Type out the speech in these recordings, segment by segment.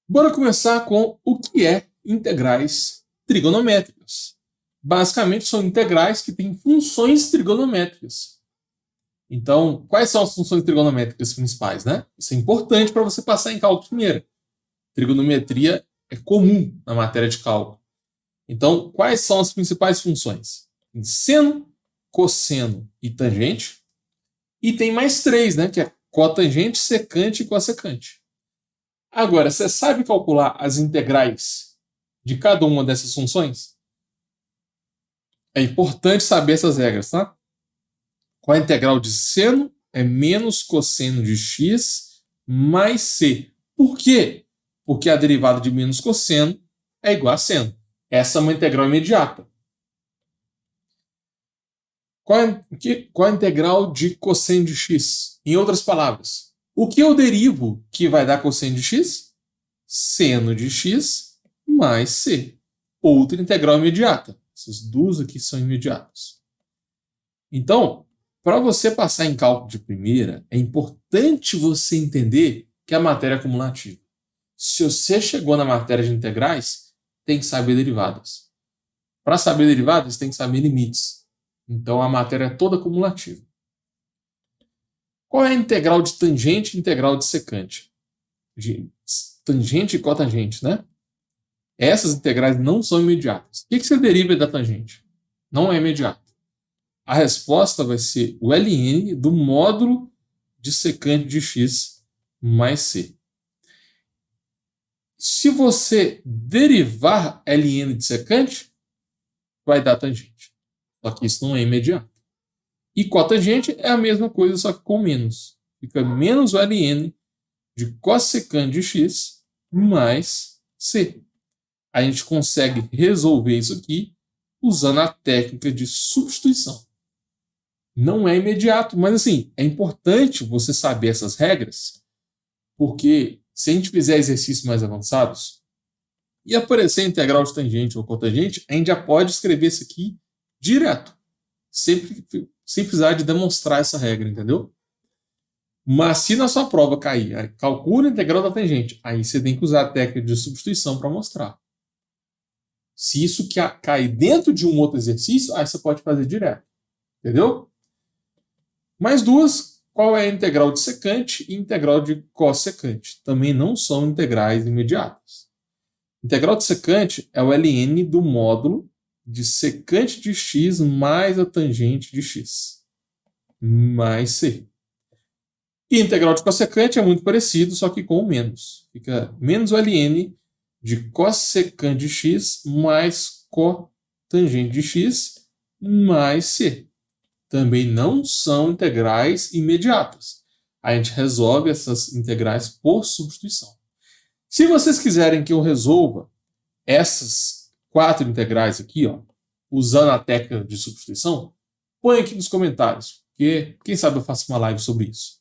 Bora começar com o que é integrais trigonométricas. Basicamente, são integrais que têm funções trigonométricas. Então, quais são as funções trigonométricas principais, né? Isso é importante para você passar em cálculo primeiro. Trigonometria é comum na matéria de cálculo. Então, quais são as principais funções? Tem seno, cosseno e tangente. E tem mais três, né? Que é cotangente, secante e cossecante. Agora, você sabe calcular as integrais de cada uma dessas funções? É importante saber essas regras, tá? Qual a integral de seno é menos cosseno de x mais c. Por quê? Porque a derivada de menos cosseno é igual a seno. Essa é uma integral imediata. Qual a integral de cosseno de x? Em outras palavras, o que eu derivo que vai dar cosseno de x? Seno de x mais c. Outra integral imediata. Essas duas aqui são imediatas. Então, para você passar em cálculo de primeira, é importante você entender que a matéria é cumulativa. Se você chegou na matéria de integrais, tem que saber derivadas. Para saber derivadas, tem que saber limites. Então, a matéria é toda cumulativa. Qual é a integral de tangente e integral de secante? De tangente e cotangente, né? Essas integrais não são imediatas. O que você deriva da tangente? Não é imediato. A resposta vai ser o ln do módulo de secante de x mais c. Se você derivar ln de secante, vai dar tangente. Só que isso não é imediato. E cotangente é a mesma coisa, só que com menos. Fica menos o ln de cossecante de x mais c. A gente consegue resolver isso aqui usando a técnica de substituição. Não é imediato, mas assim, é importante você saber essas regras, porque se a gente fizer exercícios mais avançados e aparecer integral de tangente ou cotangente, a gente já pode escrever isso aqui direto, sem precisar de demonstrar essa regra, entendeu? Mas se na sua prova cair, calcula a integral da tangente, aí você tem que usar a técnica de substituição para mostrar. Se isso cair dentro de um outro exercício, aí você pode fazer direto, entendeu? Mais duas, qual é a integral de secante e integral de cossecante? Também não são integrais imediatas. Integral de secante é o ln do módulo de secante de x mais a tangente de x, mais c. E integral de cossecante é muito parecido, só que com o menos. Fica menos o ln de cossecante de x mais cotangente de x mais c. Também não são integrais imediatas. A gente resolve essas integrais por substituição. Se vocês quiserem que eu resolva essas quatro integrais aqui, ó, usando a técnica de substituição, põe aqui nos comentários, porque quem sabe eu faço uma live sobre isso.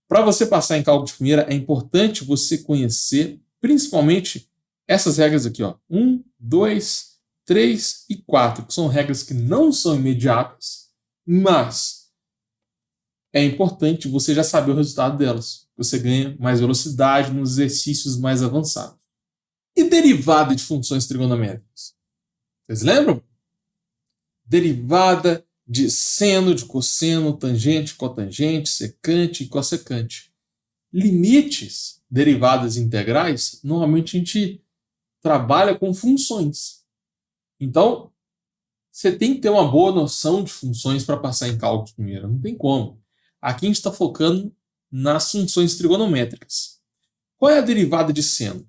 Para você passar em cálculo de primeira, é importante você conhecer principalmente essas regras aqui, ó, 1, 2, 3 e 4, que são regras que não são imediatas, mas é importante você já saber o resultado delas. Você ganha mais velocidade nos exercícios mais avançados. E derivada de funções trigonométricas? Vocês lembram? Derivada de seno, de cosseno, tangente, cotangente, secante e cossecante. Limites, derivadas integrais, normalmente a gente trabalha com funções. Então, você tem que ter uma boa noção de funções para passar em cálculo de primeira. Não tem como. Aqui a gente está focando nas funções trigonométricas. Qual é a derivada de seno?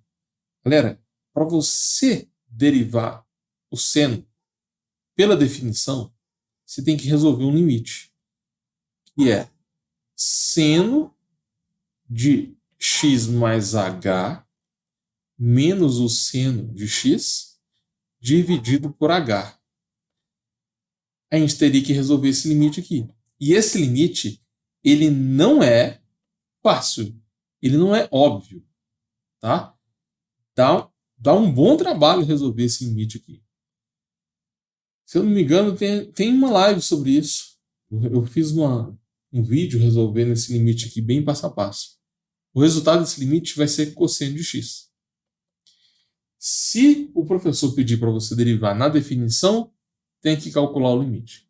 Galera, para você derivar o seno, pela definição, você tem que resolver um limite, que é seno de x mais h menos o seno de x dividido por h. A gente teria que resolver esse limite aqui. E esse limite, ele não fácil, ele não é óbvio, tá? Dá um bom trabalho resolver esse limite aqui. Se eu não me engano, tem uma live sobre isso. Eu fiz um vídeo resolvendo esse limite aqui bem passo a passo. O resultado desse limite vai ser cosseno de x. Se o professor pedir para você derivar na definição, tem que calcular o limite.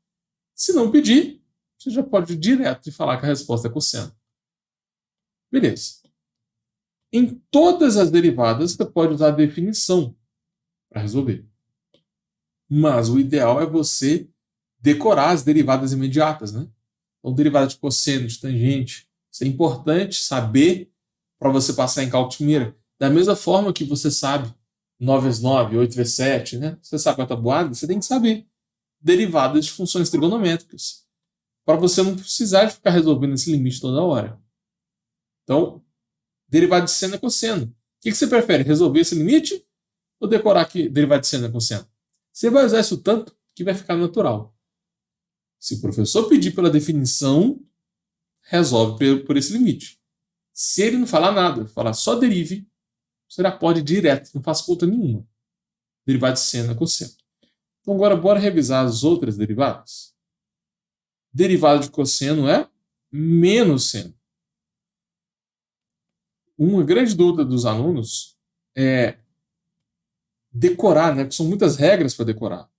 Se não pedir, você já pode ir direto e falar que a resposta é cosseno. Beleza. Em todas as derivadas, você pode usar a definição para resolver. Mas o ideal é você decorar as derivadas imediatas, né? Então, derivada de cosseno, de tangente. Isso é importante saber para você passar em cálculo de primeira. Da mesma forma que você sabe 9 vezes 9, 8 vezes 7, né? Você sabe a tabuada, você tem que saber derivadas de funções trigonométricas. Para você não precisar de ficar resolvendo esse limite toda hora. Então, derivada de seno é cosseno. O que você prefere? Resolver esse limite ou decorar que derivada de seno é cosseno? Você vai usar isso tanto que vai ficar natural. Se o professor pedir pela definição, resolve por esse limite. Se ele não falar nada, falar só derive, você já pode ir direto, não faz conta nenhuma. Derivada de seno é cosseno. Então agora bora revisar as outras derivadas. Derivada de cosseno é menos seno. Uma grande dúvida dos alunos é decorar, né? Porque são muitas regras para decorar.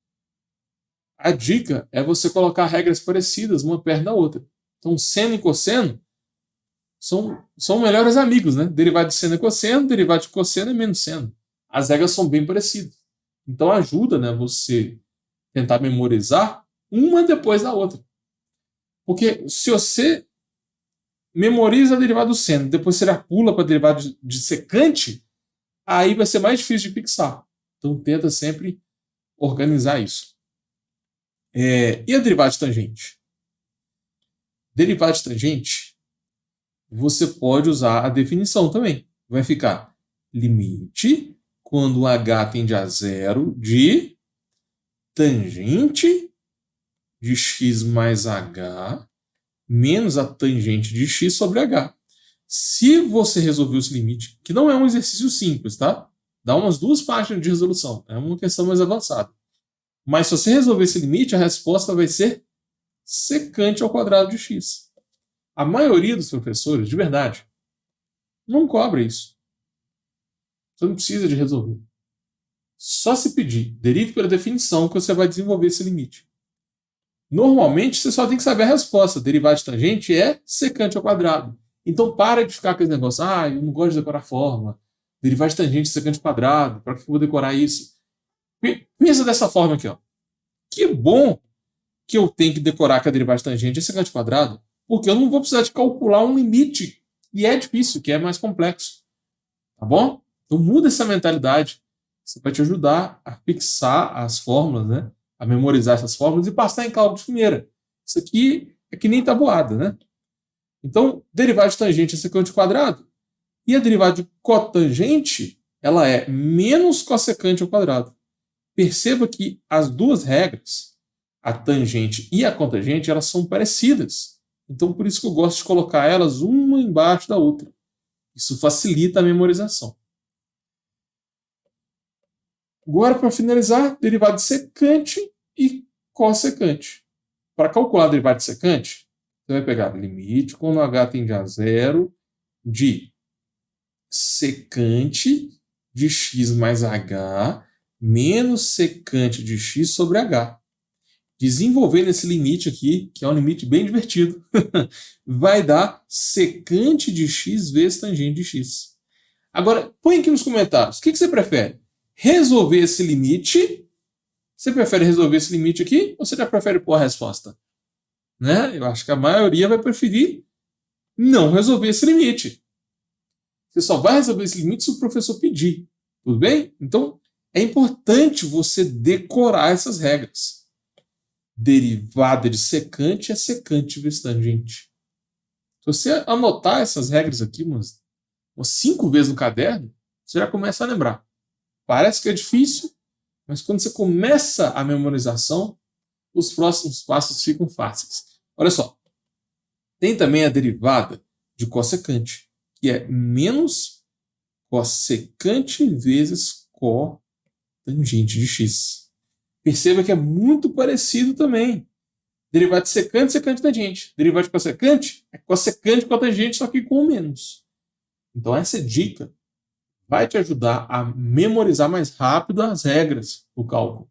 A dica é você colocar regras parecidas uma perto da outra. Então, seno e cosseno são melhores amigos, né? Derivada de seno é cosseno, derivada de cosseno é menos seno. As regras são bem parecidas. Então, ajuda, né, você tentar memorizar uma depois da outra. Porque se você memoriza a derivada do seno, depois você já pula para a derivada de secante, aí vai ser mais difícil de fixar. Então, tenta sempre organizar isso. E a derivada de tangente? Derivada de tangente, você pode usar a definição também. Vai ficar limite, quando h tende a zero, de tangente de x mais h menos a tangente de x sobre h. Se você resolver esse limite, que não é um exercício simples, tá? Dá umas 2 páginas de resolução. É uma questão mais avançada. Mas se você resolver esse limite, a resposta vai ser secante ao quadrado de x. A maioria dos professores, de verdade, não cobra isso. Você não precisa de resolver. Só se pedir, derive pela definição que você vai desenvolver esse limite. Normalmente, você só tem que saber a resposta. Derivada de tangente é secante ao quadrado. Então, para de ficar com esse negócio. Eu não gosto de decorar fórmula. Derivada de tangente secante ao quadrado. Para que eu vou decorar isso? Pensa dessa forma aqui, ó. Que bom que eu tenho que decorar que a derivada de tangente é secante ao quadrado, porque eu não vou precisar de calcular um limite. E é difícil, que é mais complexo. Tá bom? Então, muda essa mentalidade. Isso vai te ajudar a fixar as fórmulas, né? A memorizar essas fórmulas e passar em cálculo de primeira. Isso aqui é que nem tabuada, né? Então, derivada de tangente é secante ao quadrado. E a derivada de cotangente, ela é menos cossecante ao quadrado. Perceba que as duas regras, a tangente e a cotangente, elas são parecidas. Então, por isso que eu gosto de colocar elas uma embaixo da outra. Isso facilita a memorização. Agora, para finalizar, derivada de secante e cossecante. Para calcular a derivada de secante, você vai pegar limite quando h tende a zero de secante de x mais h menos secante de x sobre h. Desenvolvendo esse limite aqui, que é um limite bem divertido, vai dar secante de x vezes tangente de x. Agora, põe aqui nos comentários, o que você prefere? Resolver esse limite? Você prefere resolver esse limite aqui ou você já prefere pôr a resposta? Né? Eu acho que a maioria vai preferir não resolver esse limite. Você só vai resolver esse limite se o professor pedir. Tudo bem? Então, é importante você decorar essas regras. Derivada de secante é secante vezes tangente. Se você anotar essas regras aqui umas 5 vezes no caderno, você já começa a lembrar. Parece que é difícil, mas quando você começa a memorização, os próximos passos ficam fáceis. Olha só. Tem também a derivada de cossecante, que é menos cossecante vezes cotangente de x. Perceba que é muito parecido também. Derivada de secante, secante tangente. Derivada de cossecante é cossecante cotangente, só que com menos. Então essa é a dica. vai te ajudar a memorizar mais rápido as regras do cálculo.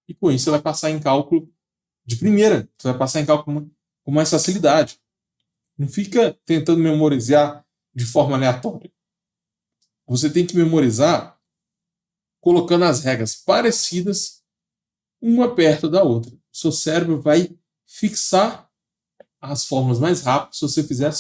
E com isso você vai passar em cálculo de primeira. Você vai passar em cálculo com mais facilidade. Não fica tentando memorizar de forma aleatória. Você tem que memorizar colocando as regras parecidas uma perto da outra. O seu cérebro vai fixar as fórmulas mais rápido se você fizer